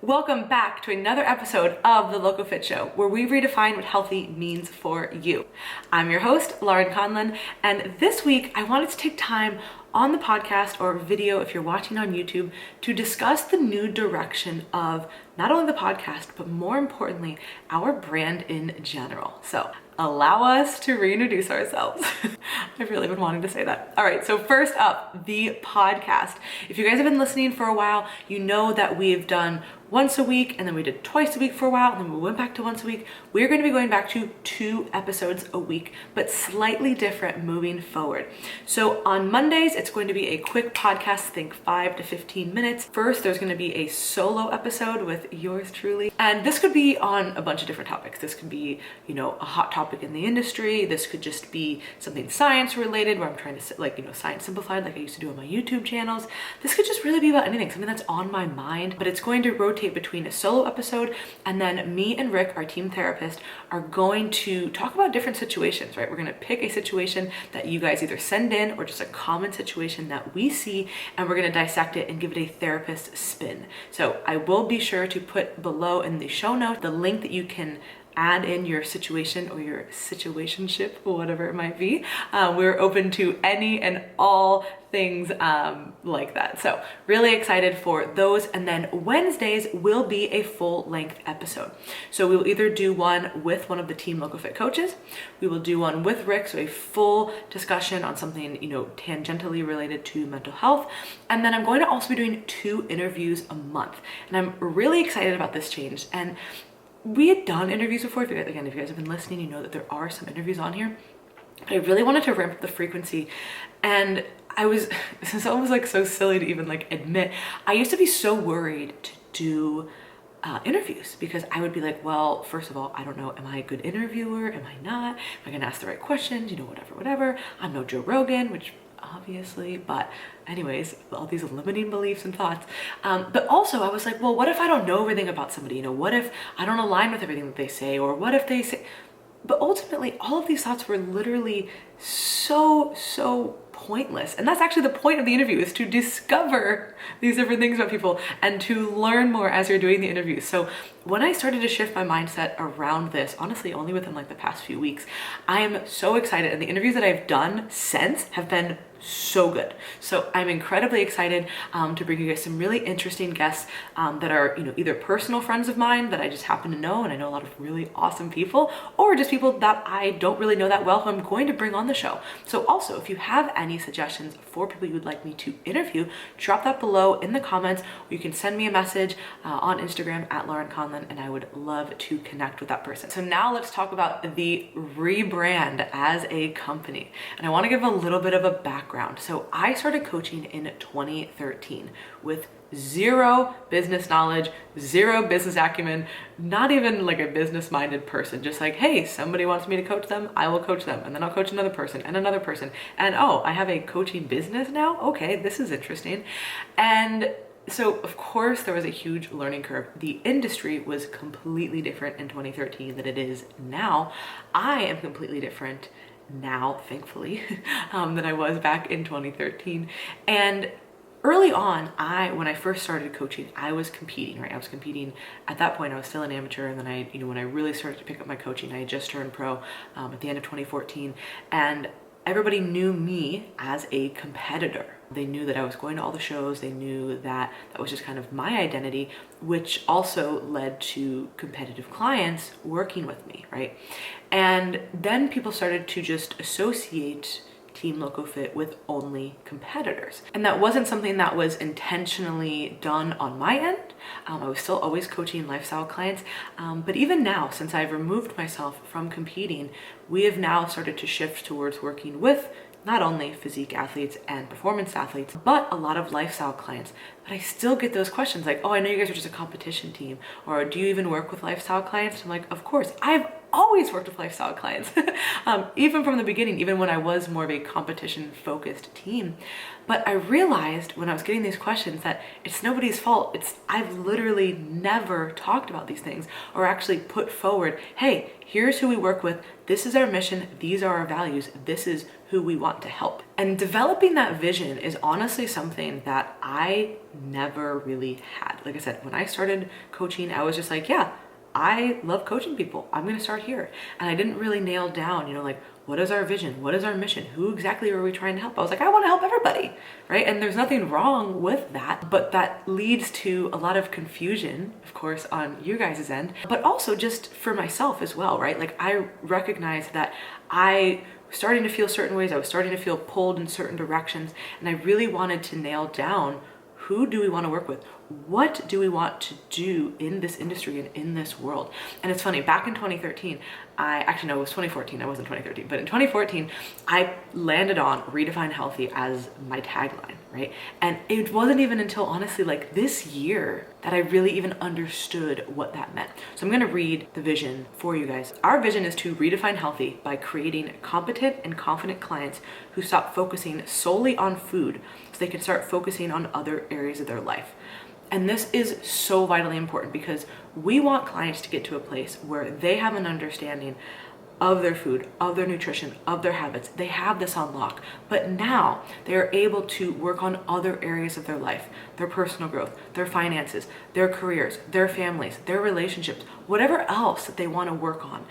Welcome back to another episode of the LoCoFit Show, where we redefine what healthy means for you. I'm your host, Lauren Conlon, and this week I wanted to take time on the podcast or video if you're watching on YouTube to discuss the new direction of not only the podcast, but more importantly, our brand in general. So allow us to reintroduce ourselves. I've really been wanting to say that. All right, so first up, the podcast. If you guys have been listening for a while, you know that we've done once a week, and then we did twice a week for a while, and then we went back to once a week. We're going to be going back to 2 episodes a week, but slightly different moving forward. So on Mondays, it's going to be a quick podcast, think 5 to 15 minutes. First, there's going to be a solo episode with yours truly, and this could be on a bunch of different topics. This could be, a hot topic in the industry. This could just be something science related, where I'm trying to science simplified, like I used to do on my YouTube channels. This could just really be about anything, something that's on my mind, but it's going to rotate between a solo episode, and then me and Rick, our team therapist, are going to talk about different situations, right? We're going to pick a situation that you guys either send in or just a common situation that we see, and we're going to dissect it and give it a therapist spin. So I will be sure to put below in the show notes the link that you can add in your situation or your situationship, whatever it might be. We're open to any and all things like that. So really excited for those. And then Wednesdays will be a full length episode. So we will either do one with one of the Team LoCoFit coaches. We will do one with Rick, so a full discussion on something, tangentially related to mental health. And then I'm going to also be doing 2 interviews a month. And I'm really excited about this change. And we had done interviews before. If you guys have been listening, you know that there are some interviews on here. But I really wanted to ramp up the frequency. And this is almost like so silly to even admit, I used to be so worried to do interviews, because I would be like, well, first of all, I don't know, am I a good interviewer? Am I not? Am I gonna ask the right questions? Whatever. I'm no Joe Rogan, which obviously, but anyways, all these limiting beliefs and thoughts. But also I was like, well, what if I don't know everything about somebody? What if I don't align with everything that they say? Or what if they say, but ultimately all of these thoughts were literally so pointless. And that's actually the point of the interview, is to discover these different things about people and to learn more as you're doing the interview. So when I started to shift my mindset around this, honestly, only within the past few weeks, I am so excited. And the interviews that I've done since have been so good. So I'm incredibly excited to bring you guys some really interesting guests that are, either personal friends of mine that I just happen to know, and I know a lot of really awesome people, or just people that I don't really know that well who I'm going to bring on the show. So also, if you have any suggestions for people you would like me to interview, drop that below in the comments, or you can send me a message on Instagram at Lauren Conlon, and I would love to connect with that person. So now let's talk about the Rebrand as a company. And I want to give a little bit of a background. So I started coaching in 2013 with 0 business knowledge, 0 business acumen, not even a business-minded person. Just hey, somebody wants me to coach them, I will coach them. And then I'll coach another person and another person. And oh, I have a coaching business now? Okay, this is interesting. And so of course there was a huge learning curve. The industry was completely different in 2013 than it is now. I am completely different now, thankfully, than I was back in 2013. And early on, when I first started coaching, I was competing, right? I was competing at that point. I was still an amateur, and then when I really started to pick up my coaching, I had just turned pro at the end of 2014, and everybody knew me as a competitor. They knew that I was going to all the shows. They knew that that was just kind of my identity, which also led to competitive clients working with me, right? And then people started to just associate Team LoCoFit with only competitors. And that wasn't something that was intentionally done on my end. I was still always coaching lifestyle clients. But even now, since I've removed myself from competing, we have now started to shift towards working with not only physique athletes and performance athletes, but a lot of lifestyle clients. But I still get those questions like, oh, I know you guys are just a competition team, or do you even work with lifestyle clients? I'm like, of course. I've always worked with lifestyle clients, even from the beginning, even when I was more of a competition focused team. But I realized when I was getting these questions that it's nobody's fault. I've literally never talked about these things or actually put forward, hey, here's who we work with. This is our mission. These are our values. This is who we want to help. And developing that vision is honestly something that I never really had. Like I said, when I started coaching, I was just like, yeah, I love coaching people. I'm going to start here. And I didn't really nail down, like, what is our vision? What is our mission? Who exactly are we trying to help? I was like, I want to help everybody, right? And there's nothing wrong with that, but that leads to a lot of confusion, of course, on you guys' end, but also just for myself as well, right? Like, I recognize that I was starting to feel certain ways. I was starting to feel pulled in certain directions. And I really wanted to nail down, who do we want to work with? What do we want to do in this industry and in this world? And it's funny, back in 2013, it was 2014, I wasn't 2013, but in 2014, I landed on Redefine Healthy as my tagline, right? And it wasn't even until honestly like this year that I really even understood what that meant. So I'm gonna read the vision for you guys. Our vision is to redefine healthy by creating competent and confident clients who stop focusing solely on food so they can start focusing on other areas of their life. And this is so vitally important because we want clients to get to a place where they have an understanding of their food, of their nutrition, of their habits. They have this on lock, but now they're able to work on other areas of their life, their personal growth, their finances, their careers, their families, their relationships, whatever else that they want to work on.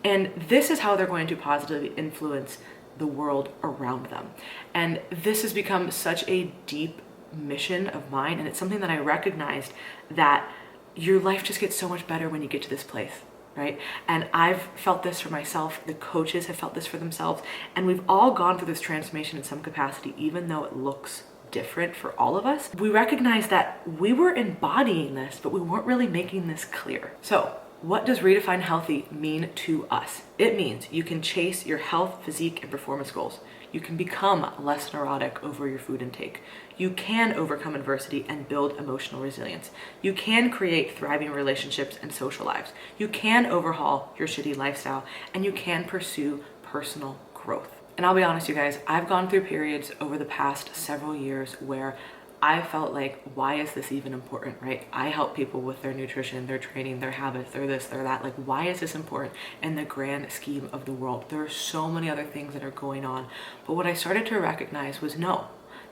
And this is how they're going to positively influence the world around them. And this has become such a deep mission of mine, and it's something that I recognized that your life just gets so much better when you get to this place, right? And I've felt this for myself, the coaches have felt this for themselves, and we've all gone through this transformation in some capacity, even though it looks different for all of us. We recognize that we were embodying this, but we weren't really making this clear. So what does Redefine Healthy mean to us? It means you can chase your health, physique, and performance goals. You can become less neurotic over your food intake. You can overcome adversity and build emotional resilience. You can create thriving relationships and social lives. You can overhaul your shitty lifestyle, and you can pursue personal growth. And I'll be honest, you guys, I've gone through periods over the past several years where I felt like, why is this even important, right? I help people with their nutrition, their training, their habits, their this, their that. Like, why is this important in the grand scheme of the world? There are so many other things that are going on. But what I started to recognize was, no,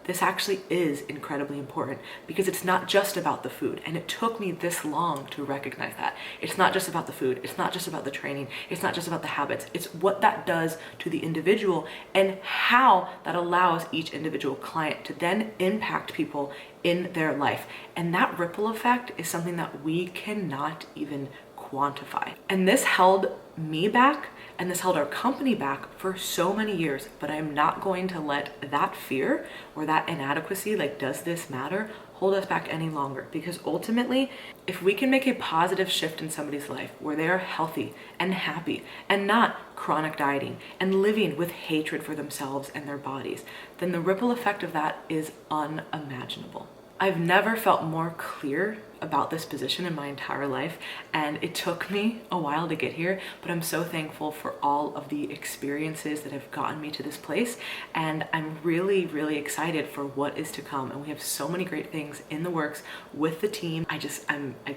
this actually is incredibly important because it's not just about the food. And it took me this long to recognize that. It's not just about the food. It's not just about the training. It's not just about the habits. It's what that does to the individual and how that allows each individual client to then impact people in their life. And that ripple effect is something that we cannot even quantify. And this held me back, and this held our company back for so many years, but I'm not going to let that fear or that inadequacy, like, does this matter, hold us back any longer. Because ultimately, if we can make a positive shift in somebody's life where they are healthy and happy and not chronic dieting and living with hatred for themselves and their bodies, then the ripple effect of that is unimaginable. I've never felt more clear about this position in my entire life, and it took me a while to get here, but I'm so thankful for all of the experiences that have gotten me to this place, and I'm really, really excited for what is to come. And we have so many great things in the works with the team. I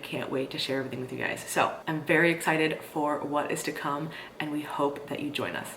can't wait to share everything with you guys. So I'm very excited for what is to come, and we hope that you join us.